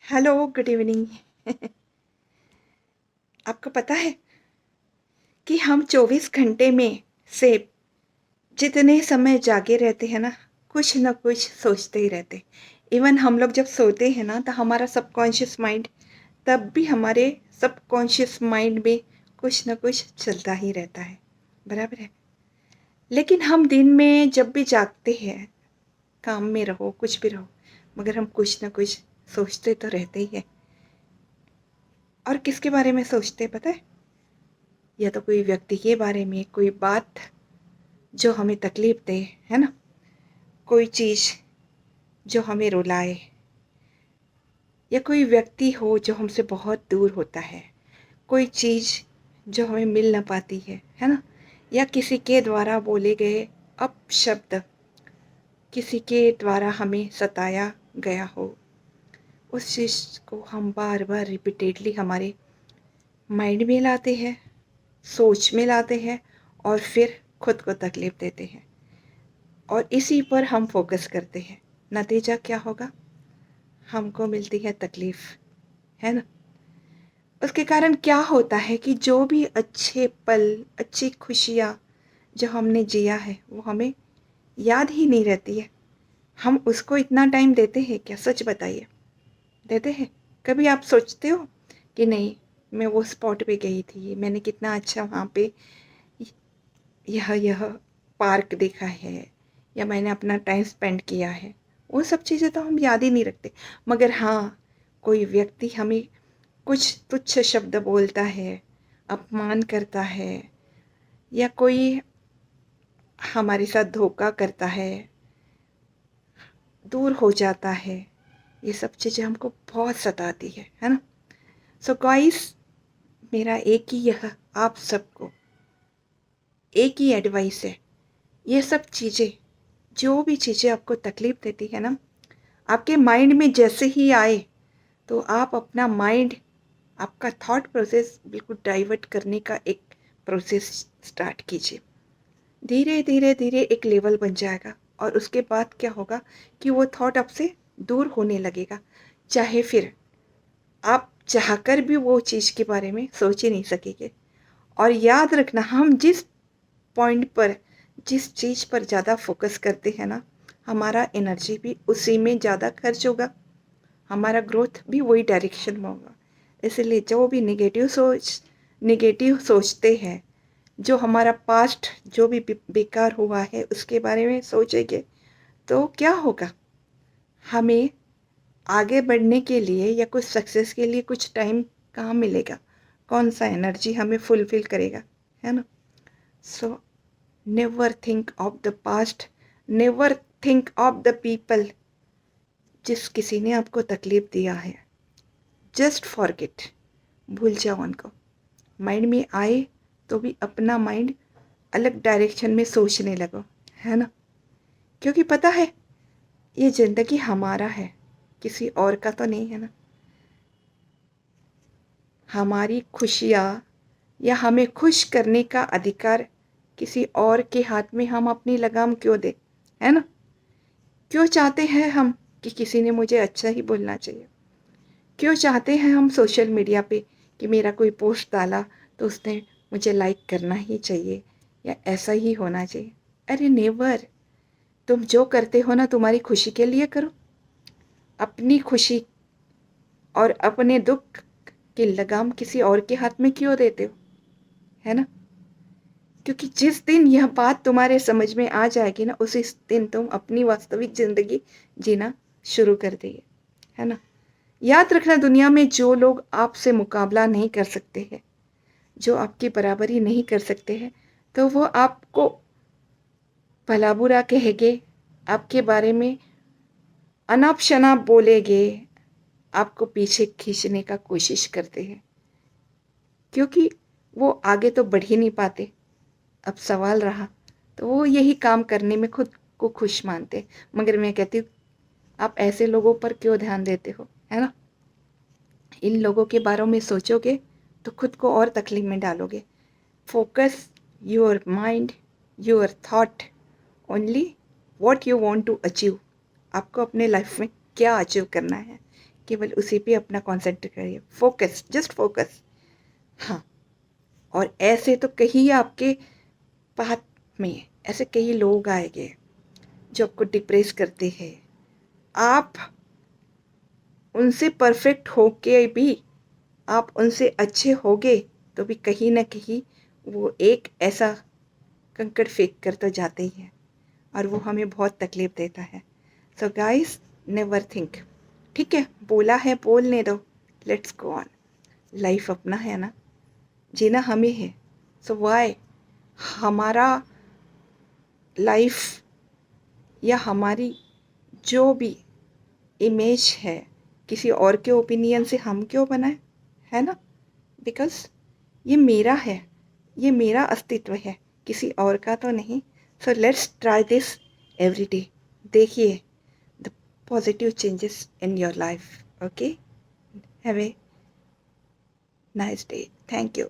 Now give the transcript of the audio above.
Hello, good evening. आपको पता है कि हम 24 घंटे में से जितने समय जागे रहते हैं ना, कुछ ना कुछ सोचते ही रहते। इवन हम लोग जब सोते हैं ना, तो हमारा सबकॉन्शियस माइंड, तब भी हमारे सबकॉन्शियस माइंड में कुछ ना कुछ चलता ही रहता है, बराबर है। लेकिन हम दिन में जब भी जागते हैं, काम में रहो, कुछ भी रहो, मगर हम कुछ ना कुछ सोचते तो रहते ही हैं। और किसके बारे में सोचते हैं पता है? या तो कोई व्यक्ति के बारे में, कोई बात जो हमें तकलीफ दे, है ना, कोई चीज़ जो हमें रुलाए, या कोई व्यक्ति हो जो हमसे बहुत दूर होता है, कोई चीज़ जो हमें मिल ना पाती है ना, या किसी के द्वारा बोले गए अपशब्द, किसी के द्वारा हमें सताया गया हो, उस चीज़ को हम बार बार रिपीटेडली हमारे माइंड में लाते हैं, सोच में लाते हैं, और फिर खुद को तकलीफ देते हैं, और इसी पर हम फोकस करते हैं। नतीजा क्या होगा? हमको मिलती है तकलीफ, है ना। उसके कारण क्या होता है कि जो भी अच्छे पल, अच्छी खुशियाँ जो हमने जिया है, वो हमें याद ही नहीं रहती है। हम उसको इतना टाइम देते हैं क्या? सच बताइए, देते हैं? कभी आप सोचते हो कि नहीं, मैं वो स्पॉट पे गई थी, मैंने कितना अच्छा वहाँ पे यह पार्क देखा है, या मैंने अपना टाइम स्पेंड किया है। वो सब चीज़ें तो हम याद ही नहीं रखते। मगर हाँ, कोई व्यक्ति हमें कुछ तुच्छ शब्द बोलता है, अपमान करता है, या कोई हमारे साथ धोखा करता है, दूर हो जाता है, ये सब चीज़ें हमको बहुत सताती है ना। सो गाइस, मेरा एक ही यह आप सबको एक ही एडवाइस है, ये सब चीज़ें, जो भी चीज़ें आपको तकलीफ़ देती है ना, आपके माइंड में जैसे ही आए, तो आप अपना माइंड, आपका थॉट प्रोसेस बिल्कुल डाइवर्ट करने का एक प्रोसेस स्टार्ट कीजिए। धीरे धीरे धीरे एक लेवल बन जाएगा, और उसके बाद क्या होगा कि वो थॉट आपसे दूर होने लगेगा। चाहे फिर आप चाहकर भी वो चीज़ के बारे में सोच ही नहीं सकेंगे। और याद रखना, हम जिस पॉइंट पर, जिस चीज़ पर ज़्यादा फोकस करते हैं ना, हमारा एनर्जी भी उसी में ज़्यादा खर्च होगा, हमारा ग्रोथ भी वही डायरेक्शन में होगा। इसलिए जो भी निगेटिव सोचते हैं, जो हमारा पास्ट जो भी बेकार हुआ है उसके बारे में सोचेंगे, तो क्या होगा? हमें आगे बढ़ने के लिए या कुछ सक्सेस के लिए कुछ टाइम कहाँ मिलेगा? कौन सा एनर्जी हमें फुलफिल करेगा, है ना। So never think of the past, never think of the people जिस किसी ने आपको तकलीफ दिया है। जस्ट फॉरगेट, भूल जाओ उनको। माइंड में आए तो भी अपना माइंड अलग डायरेक्शन में सोचने लगो, है ना। क्योंकि पता है, ये ज़िंदगी हमारा है, किसी और का तो नहीं है ना। हमारी खुशियाँ या हमें खुश करने का अधिकार किसी और के हाथ में हम अपनी लगाम क्यों दें, है ना। क्यों चाहते हैं हम कि किसी ने मुझे अच्छा ही बोलना चाहिए? क्यों चाहते हैं हम सोशल मीडिया पे कि मेरा कोई पोस्ट डाला तो उसने मुझे लाइक करना ही चाहिए, या ऐसा ही होना चाहिए? अरे नेवर। तुम जो करते हो ना, तुम्हारी खुशी के लिए करो। अपनी खुशी और अपने दुख की लगाम किसी और के हाथ में क्यों देते हो, है ना। क्योंकि जिस दिन यह बात तुम्हारे समझ में आ जाएगी ना, उसी दिन तुम अपनी वास्तविक ज़िंदगी जीना शुरू कर देंगे, है ना। याद रखना, दुनिया में जो लोग आपसे मुकाबला नहीं कर सकते हैं, जो आपकी बराबरी नहीं कर सकते हैं, तो वो आपको भला बुरा कहेंगे, आपके बारे में अनाप शनाप बोलेंगे, आपको पीछे खींचने का कोशिश करते हैं, क्योंकि वो आगे तो बढ़ ही नहीं पाते। अब सवाल रहा, तो वो यही काम करने में खुद को खुश मानते हैं। मगर मैं कहती हूँ, आप ऐसे लोगों पर क्यों ध्यान देते हो, है ना। इन लोगों के बारे में सोचोगे तो खुद को और तकलीफ में डालोगे। Focus your mind, your thought only what you want to achieve. आपको अपने लाइफ में क्या अचीव करना है, केवल उसी पे अपना कॉन्सेंट्रेट करिए, फोकस, जस्ट फोकस। हाँ, और ऐसे तो कहीं आपके पाथ में ऐसे कई लोग आएंगे जो आपको डिप्रेस करते हैं। आप उनसे परफेक्ट होके भी आप उनसे अच्छे होगे तो भी कहीं ना कहीं वो एक ऐसा कंकड़ फेंक कर तो जाते ही है, और वो हमें बहुत तकलीफ देता है। सो गाइस, नेवर थिंक, ठीक है, बोला है बोलने दो, लेट्स गो ऑन। लाइफ अपना है ना, जीना हमें है। सो वाई हमारा लाइफ या हमारी जो भी इमेज है किसी और के ओपिनियन से हम क्यों बनाए, है ना? बिकॉज ये मेरा है, ये मेरा अस्तित्व है, किसी और का तो नहीं। So let's try this every day. देखिए the positive changes in your life. Okay, have a nice day. Thank you.